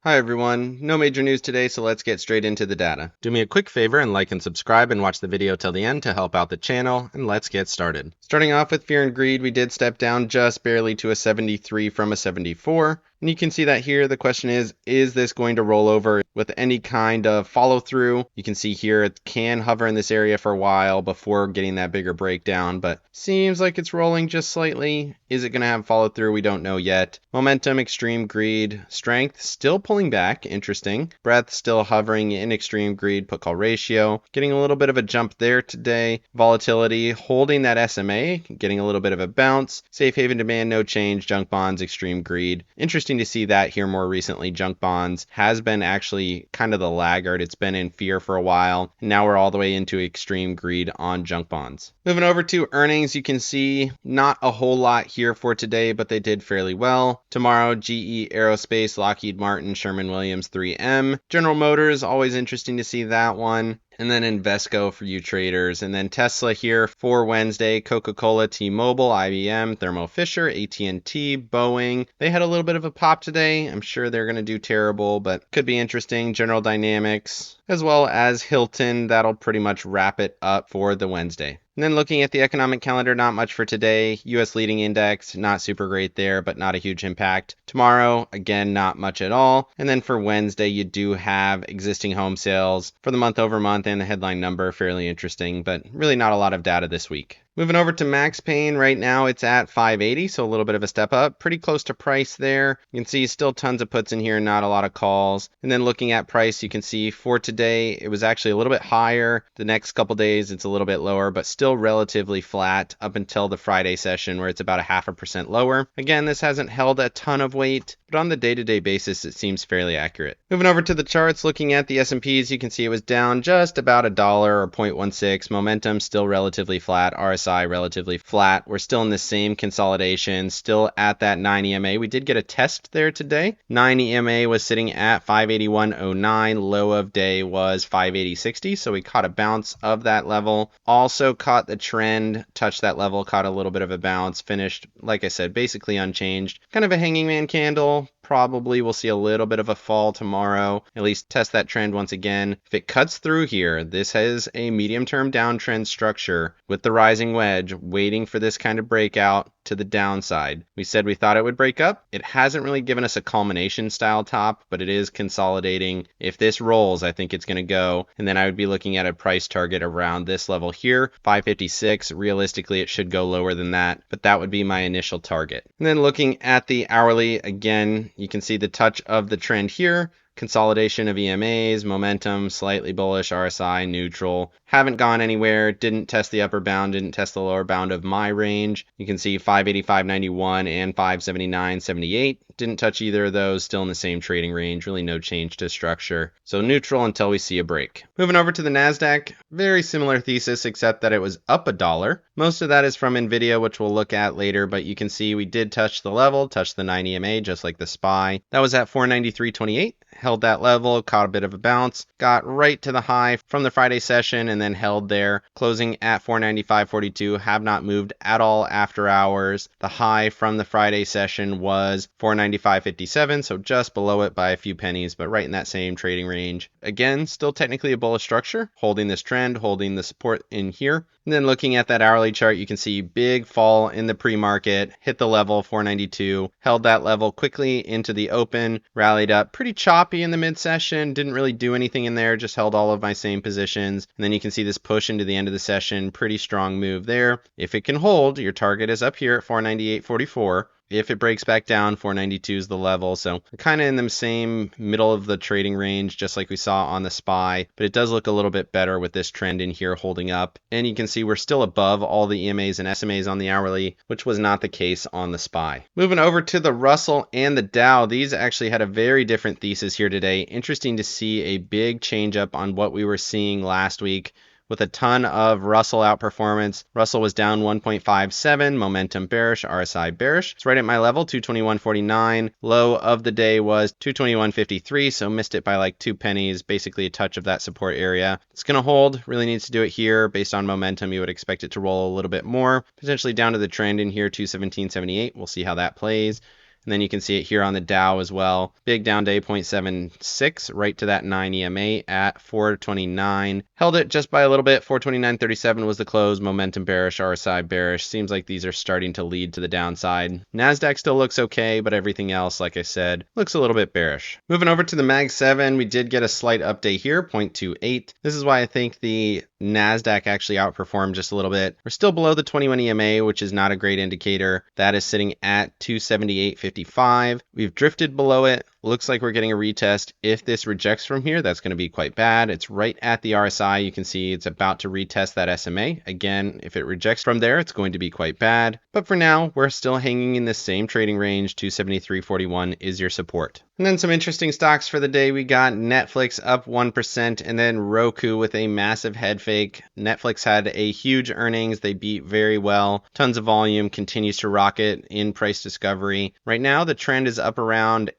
Hi everyone, no major news today, so let's get straight into the data. Do me a quick favor and like and subscribe and watch the video till the end to help out the channel, and let's get started. Starting off with fear and greed, we did step down just barely to a 73 from a 74. And you can see that here. The question is this going to roll over with any kind of follow through? You can see here it can hover in this area for a while before getting that bigger breakdown, but seems like it's rolling just slightly. Is it going to have follow through? We don't know yet. Momentum, extreme greed, strength, still pulling back. Interesting. Breadth still hovering in extreme greed, put call ratio. Getting a little bit of a jump there today. Volatility, holding that SMA, getting a little bit of a bounce. Safe haven demand, no change. Junk bonds, extreme greed. Interesting to see that here more recently. Junk bonds has been actually kind of the laggard. It's been in fear for a while, and now we're all the way into extreme greed on junk bonds. Moving over to earnings, you can see not a whole lot here for today, but they did fairly well. Tomorrow, GE Aerospace, Lockheed Martin, Sherman-Williams, 3M. General Motors, always interesting to see that one. And then Invesco for you traders. And then Tesla here for Wednesday, Coca-Cola, T-Mobile, IBM, Thermo Fisher, AT&T, Boeing. They had a little bit of a pop today. I'm sure they're going to do terrible, but could be interesting. General Dynamics, as well as Hilton. That'll pretty much wrap it up for the Wednesday. And then looking at the economic calendar, not much for today. U.S. leading index, not super great there, but not a huge impact. Tomorrow, again, not much at all. And then for Wednesday, you do have existing home sales for the month over month and the headline number, fairly interesting, but really not a lot of data this week. Moving over to Max Pain, right now it's at 580, so a little bit of a step up, pretty close to price there. You can see still tons of puts in here, not a lot of calls. And then looking at price, you can see for today, it was actually a little bit higher. The next couple days, it's a little bit lower, but still relatively flat up until the Friday session where it's about 0.5% lower. Again, this hasn't held a ton of weight, but on the day-to-day basis, it seems fairly accurate. Moving over to the charts, looking at the S&Ps, you can see it was down just about $1 or 0.16. Momentum still relatively flat. RSI relatively flat. We're still in the same consolidation, still at that 9 EMA. We did get a test there today. 9 EMA was sitting at 581.09. Low of day was 580.60, so we caught a bounce of that level. Also caught the trend, touched that level, caught a little bit of a bounce, finished, like I said, basically unchanged. Kind of a hanging man candle. Probably we'll see a little bit of a fall tomorrow, at least test that trend once again. If it cuts through here, this has a medium-term downtrend structure with the rising wedge waiting for this kind of breakout to the downside. We said we thought it would break up. It hasn't really given us a culmination style top, but it is consolidating. If this rolls, I think it's going to go, and then I would be looking at a price target around this level here, 556. Realistically, it should go lower than that, but that would be my initial target. And then looking at the hourly, again, you can see the touch of the trend here. Consolidation of EMAs, momentum, slightly bullish, RSI, neutral. Haven't gone anywhere, didn't test the upper bound, didn't test the lower bound of my range. You can see 585.91 and 579.78. Didn't touch either of those, still in the same trading range, really no change to structure. So neutral until we see a break. Moving over to the NASDAQ, very similar thesis except that it was up $1. Most of that is from NVIDIA, which we'll look at later, but you can see we did touch the level, touch the 9 EMA just like the SPY. That was at 493.28. Held that level, caught a bit of a bounce, got right to the high from the Friday session and then held there, closing at 495.42. Have not moved at all after hours. The high from the Friday session was 495.57, so just below it by a few pennies, but right in that same trading range. Again, still technically a bullish structure, holding this trend, holding the support in here. And then looking at that hourly chart, you can see big fall in the pre-market, hit the level 492, held that level quickly into the open, rallied up pretty choppy in the mid-session, didn't really do anything in there, just held all of my same positions. And then you can see this push into the end of the session, pretty strong move there. If it can hold, your target is up here at 498.44. If it breaks back down, 492 is the level. So kind of in the same middle of the trading range, just like we saw on the SPY, but it does look a little bit better with this trend in here holding up. And you can see we're still above all the EMAs and SMAs on the hourly, which was not the case on the SPY. Moving over to the Russell and the Dow, these actually had a very different thesis here today. Interesting to see a big change up on what we were seeing last week, with a ton of Russell outperformance. Russell was down 1.57, momentum bearish, RSI bearish. It's right at my level, 221.49. Low of the day was 221.53, so missed it by like 2 pennies, basically a touch of that support area. It's going to hold, really needs to do it here. Based on momentum, you would expect it to roll a little bit more, potentially down to the trend in here, 217.78. We'll see how that plays. And then you can see it here on the Dow as well. Big down day, 0.76, right to that 9 EMA at 429. Held it just by a little bit. 429.37 was the close. Momentum bearish, RSI bearish. Seems like these are starting to lead to the downside. NASDAQ still looks okay, but everything else, like I said, looks a little bit bearish. Moving over to the Mag 7, we did get a slight update here, 0.28. This is why I think the NASDAQ actually outperformed just a little bit. We're still below the 21 EMA, which is not a great indicator. That is sitting at 278.55. We've drifted below it. Looks like we're getting a retest. If this rejects from here, that's going to be quite bad. It's right at the RSI. You can see it's about to retest that SMA. Again, if it rejects from there, it's going to be quite bad. But for now, we're still hanging in the same trading range. 273.41 is your support. And then some interesting stocks for the day. We got Netflix up 1% and then Roku with a massive head fake. Netflix had a huge earnings. They beat very well. Tons of volume, continues to rocket in price discovery. Right now, the trend is up around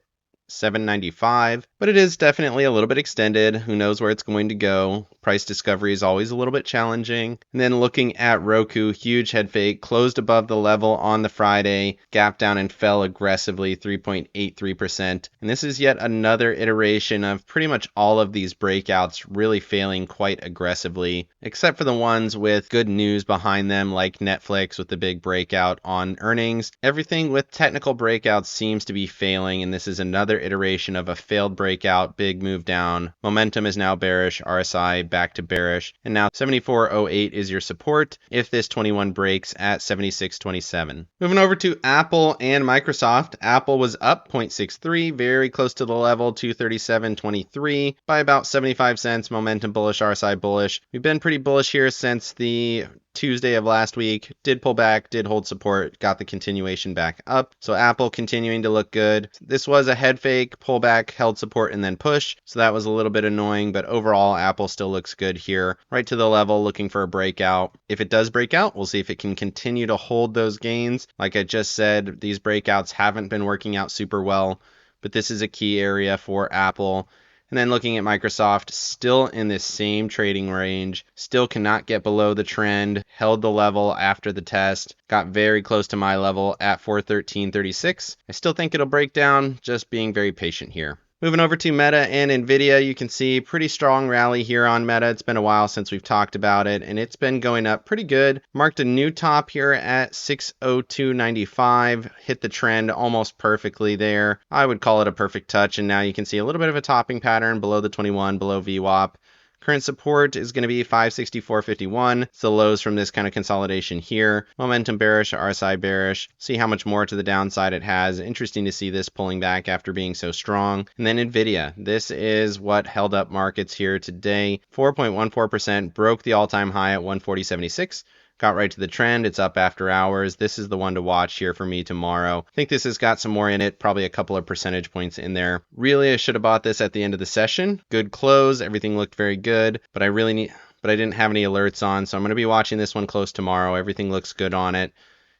$7.95, but it is definitely a little bit extended. Who knows where it's going to go? Price discovery is always a little bit challenging. And then looking at Roku, huge head fake, closed above the level on the Friday, gapped down and fell aggressively, 3.83%. And this is yet another iteration of pretty much all of these breakouts really failing quite aggressively, except for the ones with good news behind them, like Netflix with the big breakout on earnings. Everything with technical breakouts seems to be failing, and this is another iteration of a failed breakout, big move down. Momentum is now bearish, RSI back to bearish, and now 74.08 is your support if this 21 breaks at 76.27. Moving over to Apple and Microsoft. Apple was up 0.63, very close to the level, 237.23 by about 75 cents. Momentum bullish, RSI bullish. We've been pretty bullish here since the Tuesday of last week. Did pull back, did hold support, got the continuation back up. So Apple continuing to look good. This was a head fake, pullback, held support, and then push. So that was a little bit annoying, but overall Apple still looks good here. Right to the level, looking for a breakout. If it does break out, we'll see if it can continue to hold those gains. Like I just said, these breakouts haven't been working out super well, but this is a key area for Apple. And then looking at Microsoft, still in this same trading range, still cannot get below the trend, held the level after the test, got very close to my level at 413.36. I still think it'll break down, just being very patient here. Moving over to Meta and NVIDIA, you can see pretty strong rally here on Meta. It's been a while since we've talked about it, and it's been going up pretty good. Marked a new top here at 602.95, hit the trend almost perfectly there. I would call it a perfect touch, and now you can see a little bit of a topping pattern below the 21, below VWAP. Current support is going to be 564.51. It's the lows from this kind of consolidation here. Momentum bearish, RSI bearish. See how much more to the downside it has. Interesting to see this pulling back after being so strong. And then NVIDIA. This is what held up markets here today. 4.14%, broke the all-time high at 140.76. Got right to the trend. It's up after hours. This is the one to watch here for me tomorrow. I think this has got some more in it, probably a couple of percentage points in there. Really, I should have bought this at the end of the session. Good close. Everything looked very good, but I didn't have any alerts on, so I'm going to be watching this one close tomorrow. Everything looks good on it.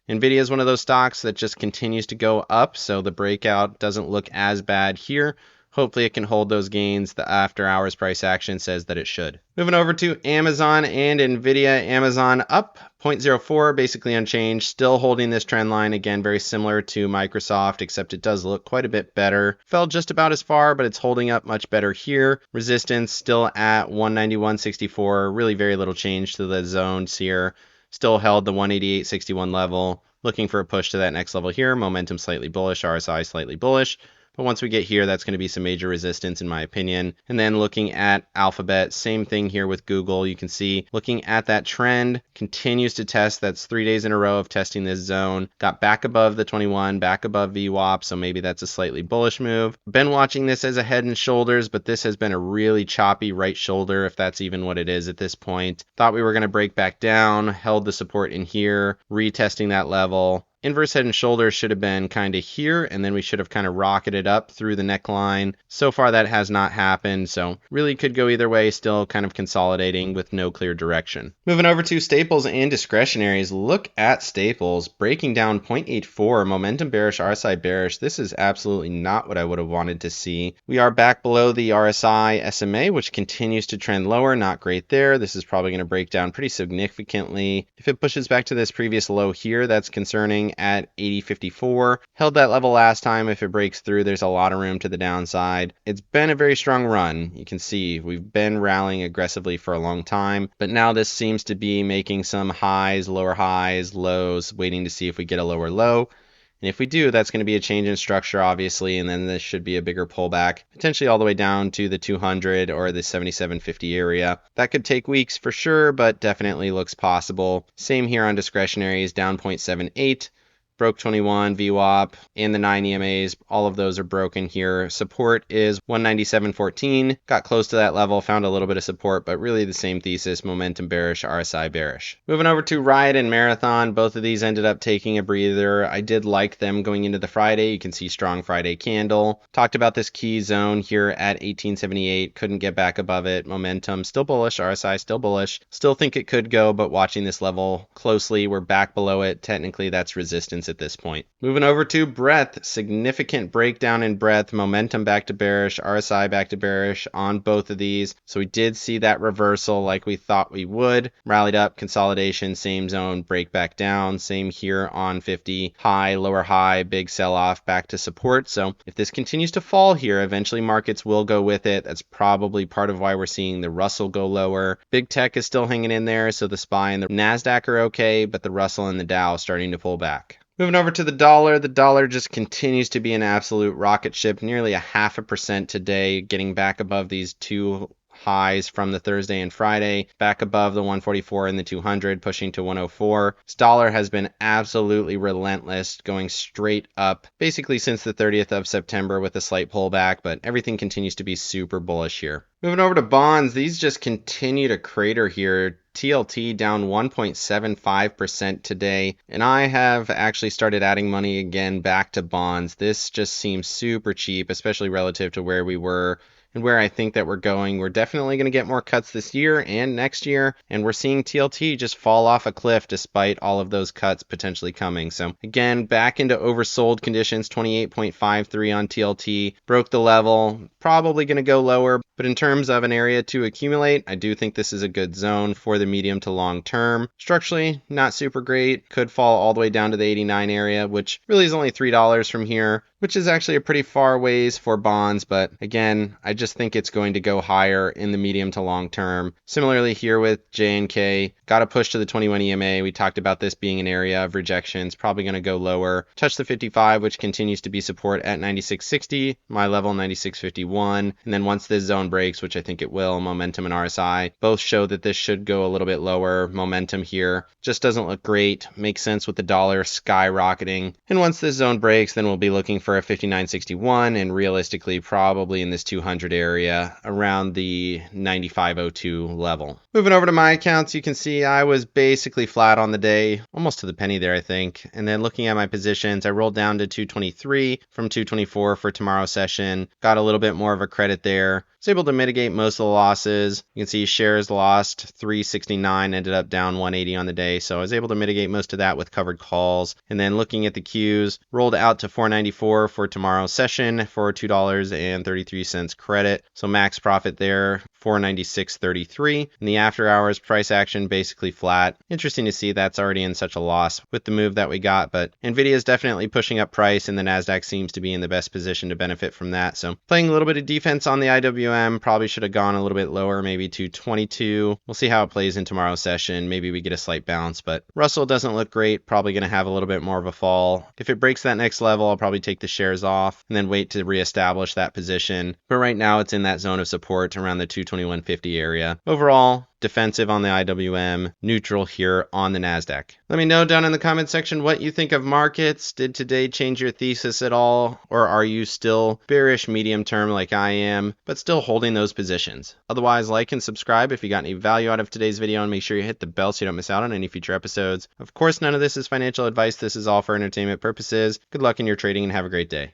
NVIDIA is one of those stocks that just continues to go up, so the breakout doesn't look as bad here. Hopefully it can hold those gains. The after hours price action says that it should. Moving over to Amazon and NVIDIA. Amazon up 0.04, basically unchanged. Still holding this trend line. Again, very similar to Microsoft, except it does look quite a bit better. Fell just about as far, but it's holding up much better here. Resistance still at 191.64. Really very little change to the zones here. Still held the 188.61 level. Looking for a push to that next level here. Momentum slightly bullish, RSI slightly bullish. But once we get here, that's going to be some major resistance in my opinion. And then looking at Alphabet, same thing here with Google. You can see looking at that trend, continues to test. That's 3 days in a row of testing this zone. Got back above the 21, back above VWAP, so maybe that's a slightly bullish move. Been watching this as a head and shoulders, but this has been a really choppy right shoulder, if that's even what it is at this point. Thought we were going to break back down, held the support in here, retesting that level. Inverse head and shoulders should have been kind of here, and then we should have kind of rocketed up through the neckline. So far that has not happened, so really could go either way, still kind of consolidating with no clear direction. Moving over to staples and discretionaries, look at staples, breaking down 0.84, momentum bearish, RSI bearish. This is absolutely not what I would have wanted to see. We are back below the RSI SMA, which continues to trend lower, not great there. This is probably going to break down pretty significantly. If it pushes back to this previous low here, that's concerning. trading at 80.54. Held that level last time. If it breaks through, there's a lot of room to the downside. It's been a very strong run. You can see we've been rallying aggressively for a long time, but now this seems to be making some highs, lows, waiting to see if we get a lower low. And if we do, that's going to be a change in structure, obviously, and then this should be a bigger pullback, potentially all the way down to the 200 or the 77.50 area. That could take weeks for sure, but definitely looks possible. Same here on discretionaries, down 0.78. Broke 21, VWAP, and the 9 EMAs. All of those are broken here. Support is 197.14. Got close to that level, found a little bit of support, but really the same thesis, momentum bearish, RSI bearish. Moving over to RIOT and Marathon, both of these ended up taking a breather. I did like them going into the Friday. You can see strong Friday candle. Talked about this key zone here at 1878. Couldn't get back above it. Momentum still bullish, RSI still bullish. Still think it could go, but watching this level closely, we're back below it. Technically, that's resistance at this point. Moving over to breadth, significant breakdown in breadth, momentum back to bearish, RSI back to bearish on both of these. So we did see that reversal like we thought we would. Rallied up, consolidation, same zone, break back down. Same here on 50, high, lower high, big sell off, back to support. So if this continues to fall here, eventually markets will go with it. That's probably part of why we're seeing the Russell go lower. Big tech is still hanging in there, so the SPY and the NASDAQ are okay, but the Russell and the Dow starting to pull back. Moving over to the dollar just continues to be an absolute rocket ship, nearly 0.5% today, getting back above these two highs from the Thursday and Friday, back above the 144 and the 200, pushing to 104. This dollar has been absolutely relentless, going straight up basically since the 30th of September with a slight pullback, but everything continues to be super bullish here. Moving over to bonds, these just continue to crater here. TLT down 1.75% today, and I have actually started adding money again back to bonds. This just seems super cheap, especially relative to where we were and where I think that we're going. We're definitely going to get more cuts this year and next year, and we're seeing TLT just fall off a cliff despite all of those cuts potentially coming. So again, back into oversold conditions, 28.53 on TLT, broke the level, probably going to go lower, but in terms of an area to accumulate, I do think this is a good zone for the medium to long term. Structurally, not super great, could fall all the way down to the 89 area, which really is only $3 from here, which is actually a pretty far ways for bonds, but again, I just think it's going to go higher in the medium to long term. Similarly here with J&K, got a push to the 21 EMA. We talked about this being an area of rejections, probably going to go lower. Touch the 55, which continues to be support at 96.60, my level 96.51, and then once this zone breaks, which I think it will, momentum and RSI both show that this should go a little bit lower. Momentum here just doesn't look great. Makes sense with the dollar skyrocketing, and once this zone breaks, then we'll be looking for a 59.61 and realistically probably in this 200 area around the 95.02 level. Moving over to my accounts, you can see I was basically flat on the day, almost to the penny there, I think. And then looking at my positions, I rolled down to 223 from 224 for tomorrow's session. Got a little bit more of a credit there. Was able to mitigate most of the losses. You can see shares lost 369, ended up down 180 on the day. So I was able to mitigate most of that with covered calls. And then looking at the Qs, rolled out to 494 for tomorrow's session for $2.33 credit. So max profit there, 496.33. In the after hours, price action basically flat. Interesting to see that's already in such a loss with the move that we got, but NVIDIA is definitely pushing up price and the NASDAQ seems to be in the best position to benefit from that. So playing a little bit of defense on the IWM, probably should have gone a little bit lower, maybe to 22. We'll see how it plays in tomorrow's session. Maybe we get a slight bounce, but Russell doesn't look great. Probably going to have a little bit more of a fall. If it breaks that next level, I'll probably take the shares off and then wait to reestablish that position. But right now it's in that zone of support around the 221.50 area. Overall, defensive on the IWM, neutral here on the NASDAQ. Let me know down in the comment section what you think of markets. Did today change your thesis at all? Or are you still bearish medium term like I am, but still holding those positions? Otherwise, like and subscribe if you got any value out of today's video, and make sure you hit the bell so you don't miss out on any future episodes. Of course, none of this is financial advice. This is all for entertainment purposes. Good luck in your trading and have a great day.